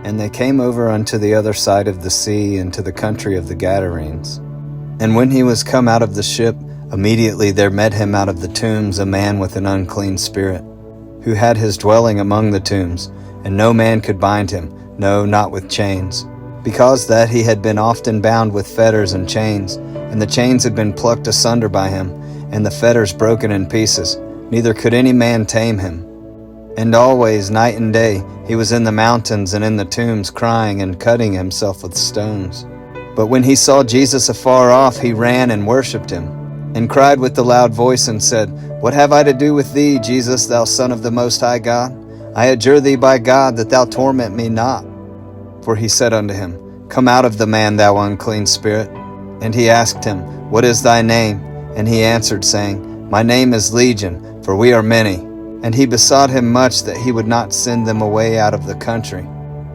And they came over unto the other side of the sea, into the country of the Gadarenes. And when he was come out of the ship, immediately there met him out of the tombs a man with an unclean spirit, who had his dwelling among the tombs, and no man could bind him, no, not with chains, because that he had been often bound with fetters and chains, and the chains had been plucked asunder by him, and the fetters broken in pieces, neither could any man tame him. And always, night and day, he was in the mountains and in the tombs, crying and cutting himself with stones. But when he saw Jesus afar off, he ran and worshipped him, and cried with a loud voice, and said, What have I to do with thee, Jesus, thou Son of the Most High God? I adjure thee by God that thou torment me not. For he said unto him, Come out of the man, thou unclean spirit. And he asked him, What is thy name? And he answered, saying, My name is Legion, for we are many. And he besought him much that he would not send them away out of the country.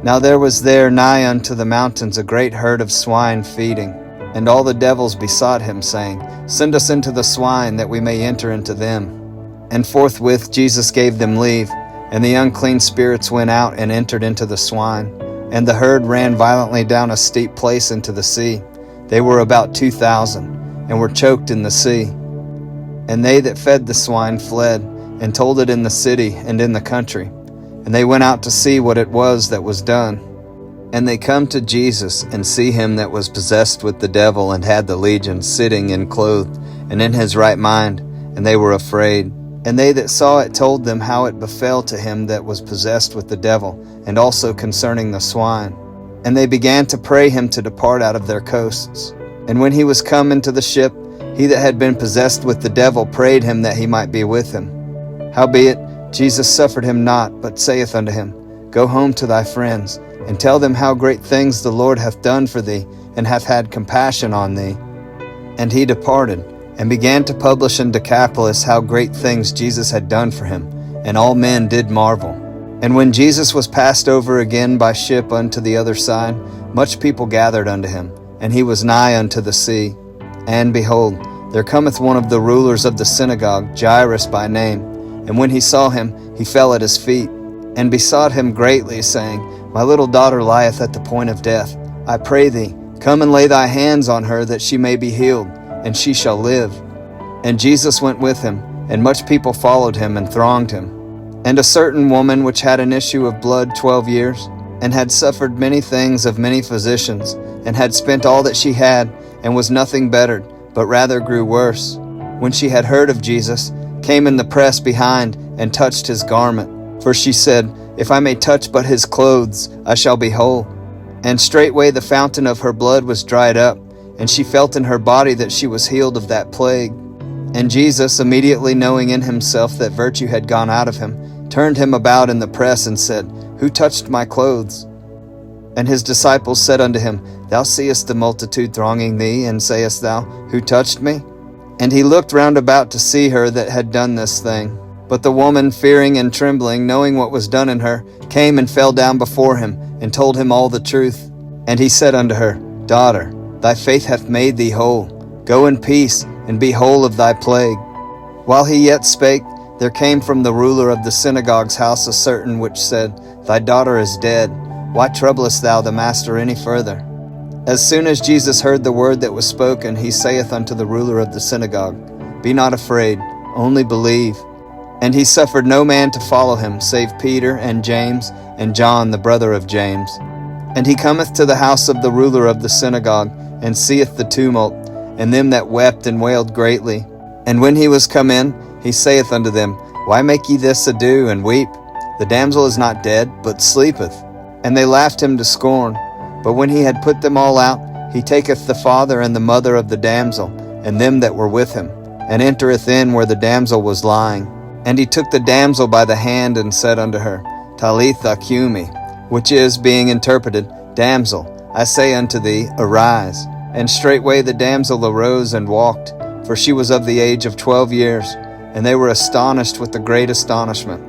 Now there was there nigh unto the mountains a great herd of swine feeding. And all the devils besought him, saying, Send us into the swine, that we may enter into them. And forthwith Jesus gave them leave, and the unclean spirits went out and entered into the swine. And the herd ran violently down a steep place into the sea. They were about 2,000, and were choked in the sea. And they that fed the swine fled, and told it in the city and in the country. And they went out to see what it was that was done. And they come to Jesus, and see him that was possessed with the devil, and had the legion, sitting and clothed, and in his right mind. And they were afraid. And they that saw it told them how it befell to him that was possessed with the devil, and also concerning the swine. And they began to pray him to depart out of their coasts. And when he was come into the ship, he that had been possessed with the devil prayed him that he might be with him. Howbeit, Jesus suffered him not, but saith unto him, Go home to thy friends, and tell them how great things the Lord hath done for thee, and hath had compassion on thee. And he departed, and began to publish in Decapolis how great things Jesus had done for him, and all men did marvel. And when Jesus was passed over again by ship unto the other side, much people gathered unto him, and he was nigh unto the sea. And behold, there cometh one of the rulers of the synagogue, Jairus by name. And when he saw him, he fell at his feet, and besought him greatly, saying, My little daughter lieth at the point of death. I pray thee, come and lay thy hands on her, that she may be healed, and she shall live. And Jesus went with him, and much people followed him and thronged him. And a certain woman which had an issue of blood 12 years, and had suffered many things of many physicians, and had spent all that she had, and was nothing bettered, but rather grew worse, when she had heard of Jesus, came in the press behind, and touched his garment. For she said, If I may touch but his clothes, I shall be whole. And straightway the fountain of her blood was dried up, and she felt in her body that she was healed of that plague. And Jesus, immediately knowing in himself that virtue had gone out of him, turned him about in the press, and said, Who touched my clothes? And his disciples said unto him, Thou seest the multitude thronging thee, and sayest thou, Who touched me? And he looked round about to see her that had done this thing. But the woman, fearing and trembling, knowing what was done in her, came and fell down before him, and told him all the truth. And he said unto her, Daughter, thy faith hath made thee whole. Go in peace, and be whole of thy plague. While he yet spake, there came from the ruler of the synagogue's house a certain which said, Thy daughter is dead. Why troublest thou the master any further? As soon as Jesus heard the word that was spoken, he saith unto the ruler of the synagogue, Be not afraid, only believe. And he suffered no man to follow him, save Peter and James and John the brother of James. And he cometh to the house of the ruler of the synagogue, and seeth the tumult, and them that wept and wailed greatly. And when he was come in, he saith unto them, Why make ye this ado, and weep? The damsel is not dead, but sleepeth. And they laughed him to scorn. But when he had put them all out, he taketh the father and the mother of the damsel, and them that were with him, and entereth in where the damsel was lying. And he took the damsel by the hand, and said unto her, Talitha cumi, which is, being interpreted, Damsel, I say unto thee, arise. And straightway the damsel arose and walked, for she was of the age of 12 years, and they were astonished with a great astonishment.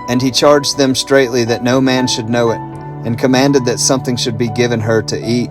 And he charged them straitly that no man should know it, and commanded that something should be given her to eat.